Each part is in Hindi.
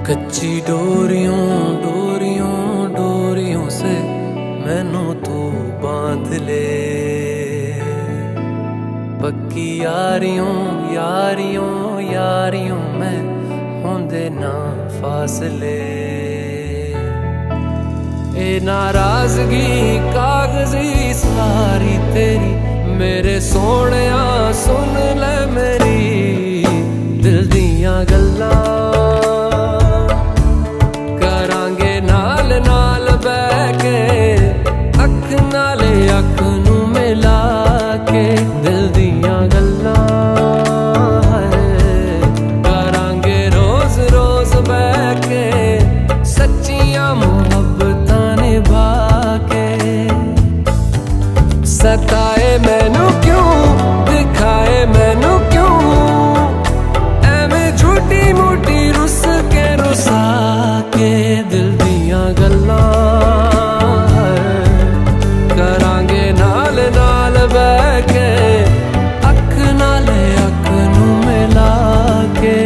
कच्ची डोरियों डोरियों डोरियों से मैनू तू बांध ले, पक्की यारियों यारियों यारियों में होंदे ना फासले। ए नाराजगी कागजी सारी तेरी, मेरे सोहणिया सुन ले मेरी दिल दियां गल्लां। करांगे नाल नाल बैठ के, अख नाले अख नू मिला के दिल दियां गल्लां। करांगे रोज रोज बैठ के सच्चियां मुहब्बतां निभा के। सताए मैनू क्यों दिखाए मैनू क्यों, एवें झूठी मूठी रुस के रुसा के दिल दियां गल्लां। करांगे नाल नाल बैठ के, अख नाले अख नू मिला के।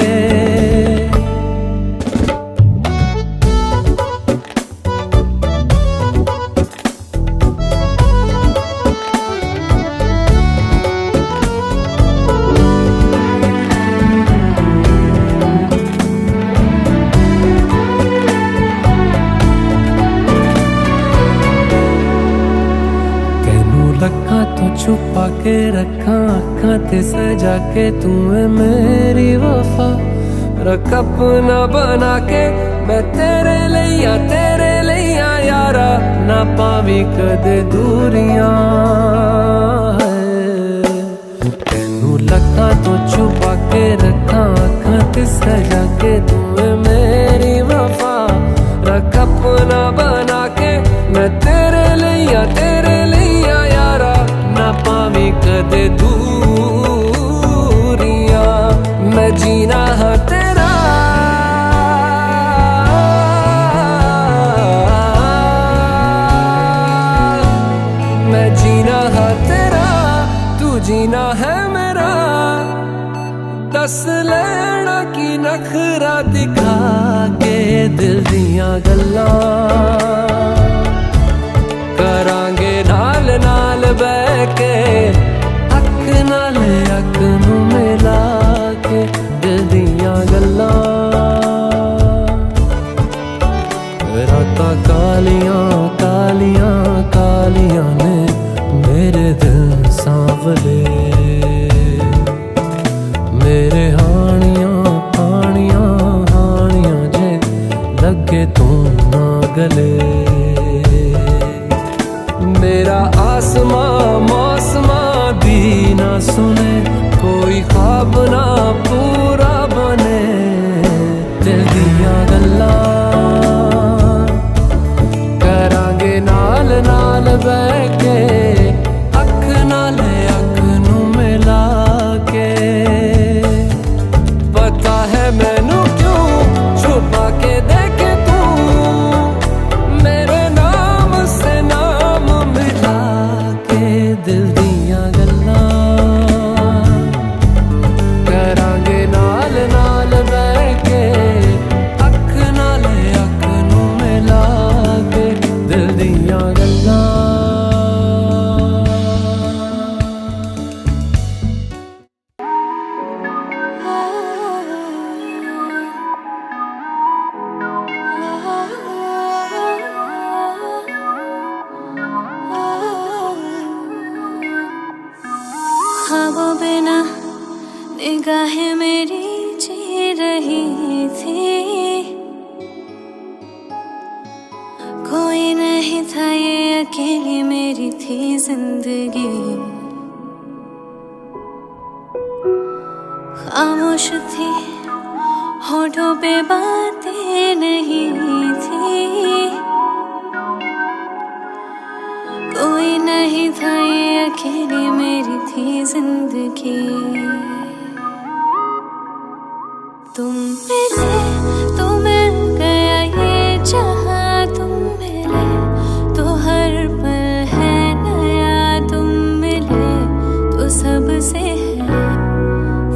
छुपा के रखा अखा ते सजा के, तू है मेरी वफा। रख अपना बना के मैं तेरे लिया यारा, ना पावी कदे दूरियां। तेनू लखा तो छुपा के रखा अखा ते सजा के, तू है मेरी वफा। रख अपना बना के मैं तेरे लिया यारा, ना पावी कदे दूरियां। मैं जीना है तेरा मैं जीना है तेरा, तू जीना है मेरा। दस लेना की नखरा दिखा के दिल दियां गल्लां। करांगे नाल नाल बैठ के, अख नाल अख नू मिला के दिल दियां गल्लां। रातां कालियां कालियां कालियां ने मेरे दिल सांवले, मेरे हानियां हानियां हानियां जे लगे तू ना गले। मेरा आसमां मौसमां दी ना सुने, कोई ख्वाब ना पूरा बने दिल दियां गल्लां। करांगे नाल नाल बैठ के, अख नाले अख नू मिला के। पता है मैनू क्यों छुपा के देखे तू, मेरे नाम से नाम मिला के दिल दियां गल्लां। करांगे नाल नाल बैठ के, अख नाले अख नू मिला के दिल दियां गल्लां। ख्वाबों बिना निगाहें मेरी जी रही थी, कोई नहीं था ये अकेली मेरी थी जिंदगी। खामोश थी होठों पे बातें नहीं थी, कोई नहीं था ये अकेली मेरी थी जिंदगी। तुम मिले तो मिल गया ये जहां, तुम मिले तो हर पल है नया। तुम मिले तो सबसे है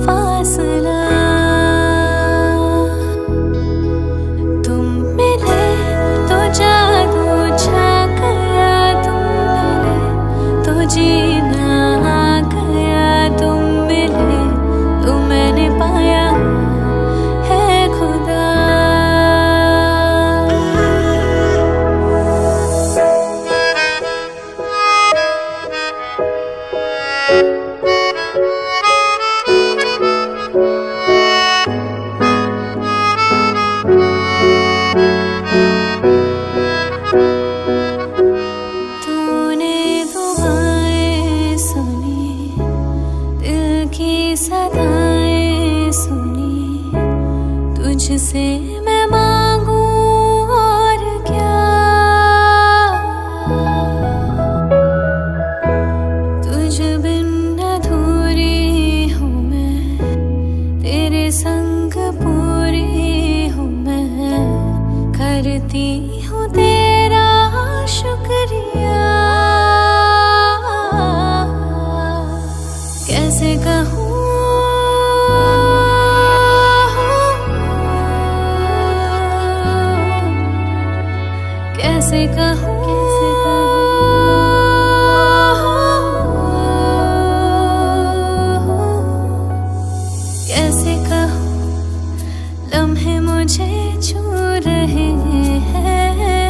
फासला। तुझसे मैं मांगू और क्या, तुझ बिन अधूरी हूँ मैं, तेरे संग पूरी हूँ मैं, करती हूँ तेरा शुक्रिया। कैसे कहूँ कैसे कहूँ कैसे कहूँ, लम्हे मुझे छू रहे हैं,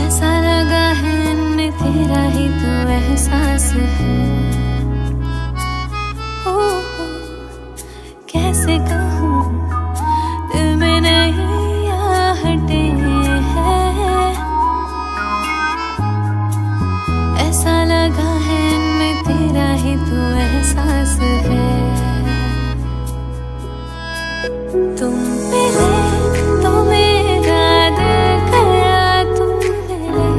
ऐसा लगा है इनमें तेरा ही तो एहसास है। ओ कैसे कहूँ, दिल में नहीं हटे हैं, ऐसा लगा है इनमें तेरा ही तो एहसास है। तुम मिले तो मेरा दिल गया, तुम मिले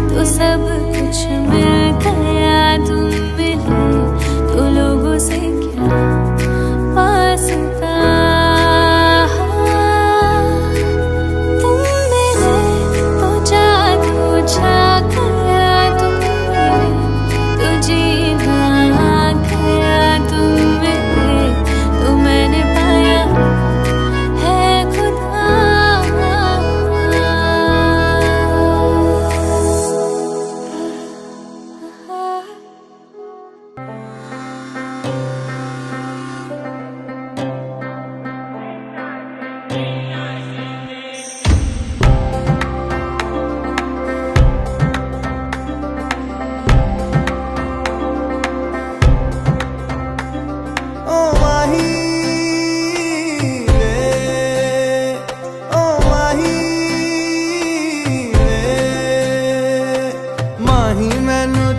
तो सब कुछ मिल गया, तुम मिले तो लोगों से क्या वास्ता,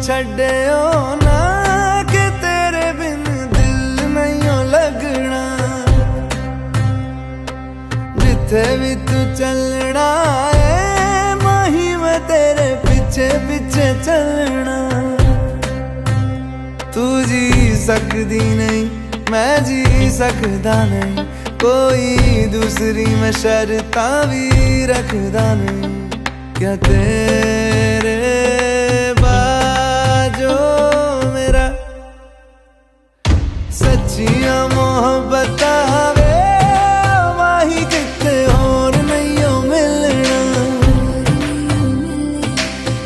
छड्डियो ना कि तेरे बिन दिल नहीं लगना, जिथे भी तू चलना है माही मैं तेरे पीछे पीछे चलना। तू जी सकदी नहीं मैं जी सकदा नहीं, कोई दूसरी मैं शर्तां भी रखदा नहीं। क्या तेरे जो मेरा सच्चियां मोहब्बत वे माही किते होर नहीं मिलना,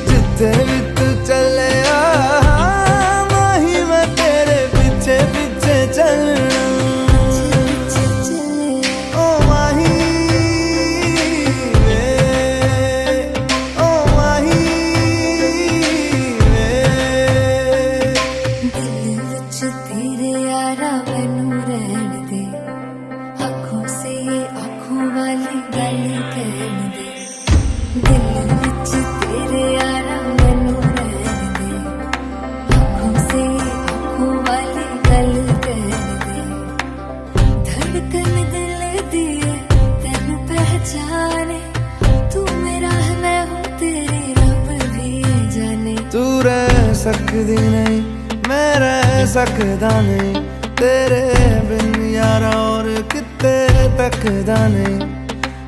जिथे भी तू चले माही मैं तेरे पीछे पीछे चलना। सकदी नहीं मैं रह सकदा नहीं, तेरे बिन यारा और किते तकदा नहीं।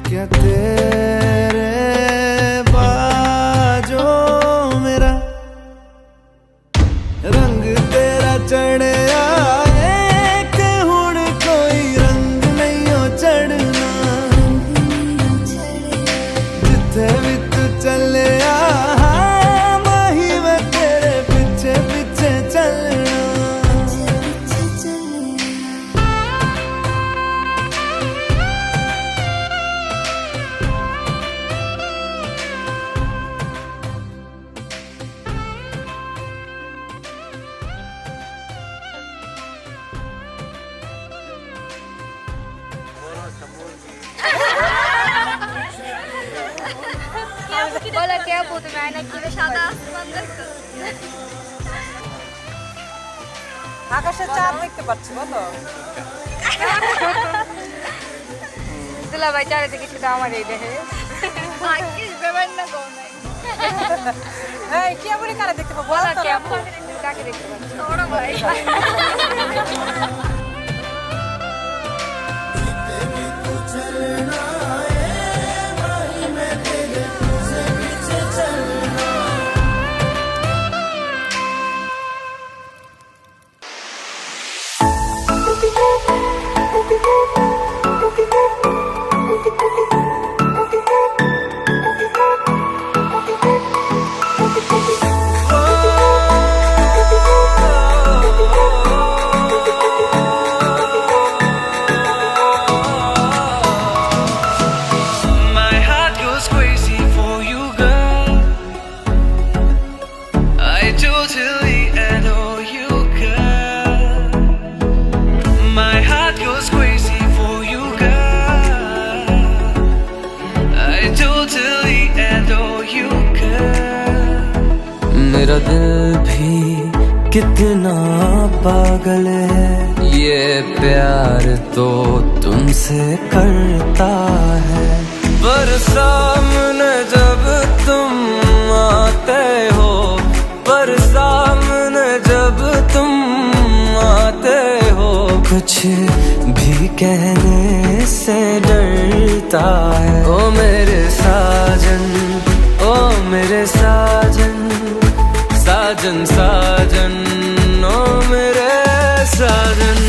क्या तेरे बाजो मेरा रंग तेरा चढ़िया है कि हुण कोई रंग नहीं हो चढ़ना, जिथे भी तू चले बोला क्या बोलते मैं आईना की সাদা আসমান দেখছো আকাশের চাঁদ দেখতে পাচ্ছি বলো तुला विचारायचं की सुद्धा आम्हाला इथे हे क्या बोले करा देखते बोला क्या क्या के देखते थोड़ा भाई मेरा दिल भी कितना पागल है, ये प्यार तो तुमसे करता है। पर सामने जब तुम आते हो, पर सामने जब तुम आते हो, कुछ भी कहने से डरता है। ओ मेरे साजन, ओ मेरे साजन, साजन साजन, ओ मेरे साजन।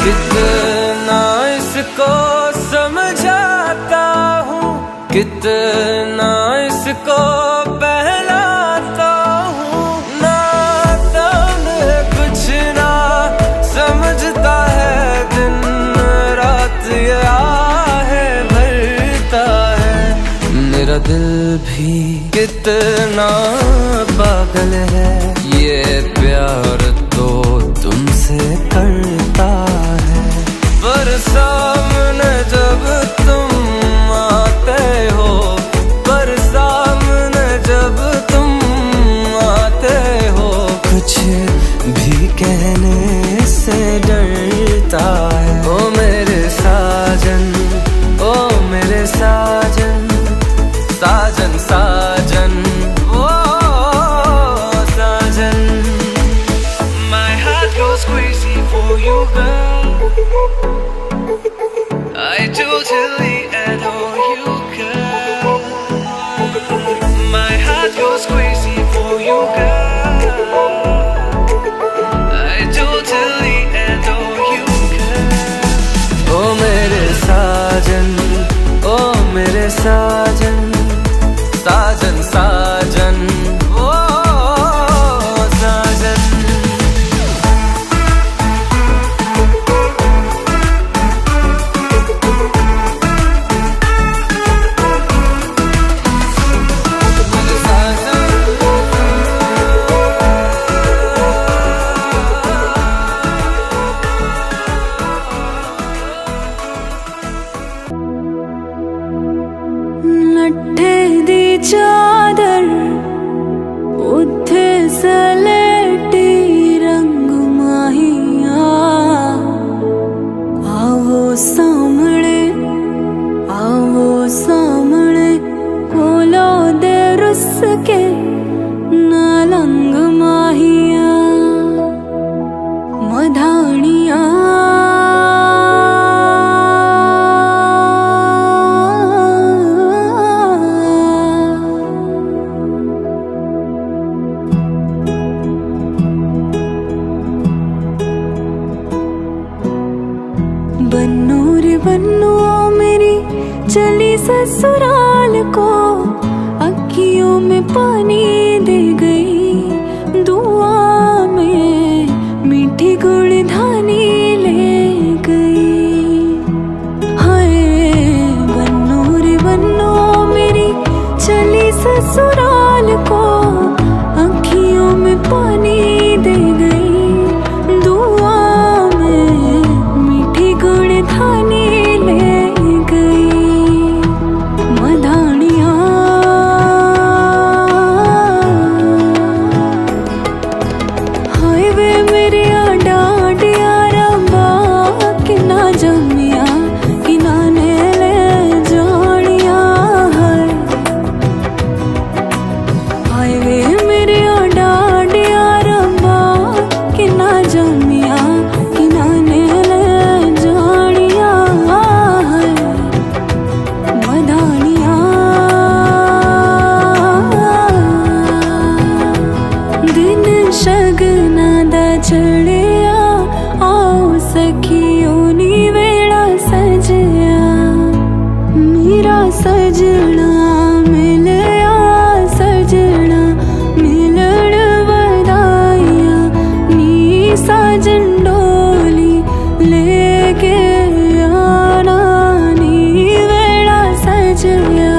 कितना इसको समझाता हूँ, कितना इसको बहलाता हूँ, नाता है कुछ ना समझता है, दिन रात ये आहे भरता है। मेरा दिल भी कितना पागल है, ये प्यार तो तुमसे करता है। पर सामने जब तुम आते हो, पर सामने जब तुम आते हो, कुछ भी कहने से डरता है। ओ मेरे साजन, ओ मेरे साजन, साजन साजन, ओ साजन। My heart goes crazy for you, girl. I totally adore you, girl. My heart goes crazy for you, girl. I totally adore you, girl. Oh mere sajan, oh mere sajan, sajan sajan, oh sajan. लट्ठे दी चादर उत्थे सलेटी रंग माहिया, आवो सामने, आवो सामने, कोलो दे रुस के नालंग माहिया, मधानिया बन्नू रे बन्नू मेरी चली ससुराल को, अखियों में पानी दे गई, दुआ में मीठी गुड़धानी ले गई। हाय बन्नू रे बन्नू मेरी चली ससुराल को, अखियों में दिन शगना दा चढ़िया आओ सखियो नी वेड़ा सजया मेरा सजना मिलया सजना मिलण वदाइया नी साजन डोली लेके आना नी वेड़ा सजया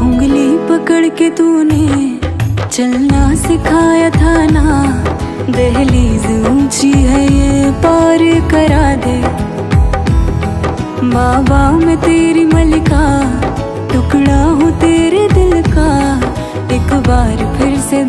उंगली पकड़ के तूने चलना सिखाया था ना दहलीज ऊंची है ये पार करा दे बाबा मैं तेरी मलिका टुकड़ा हूँ तेरे दिल का एक बार फिर से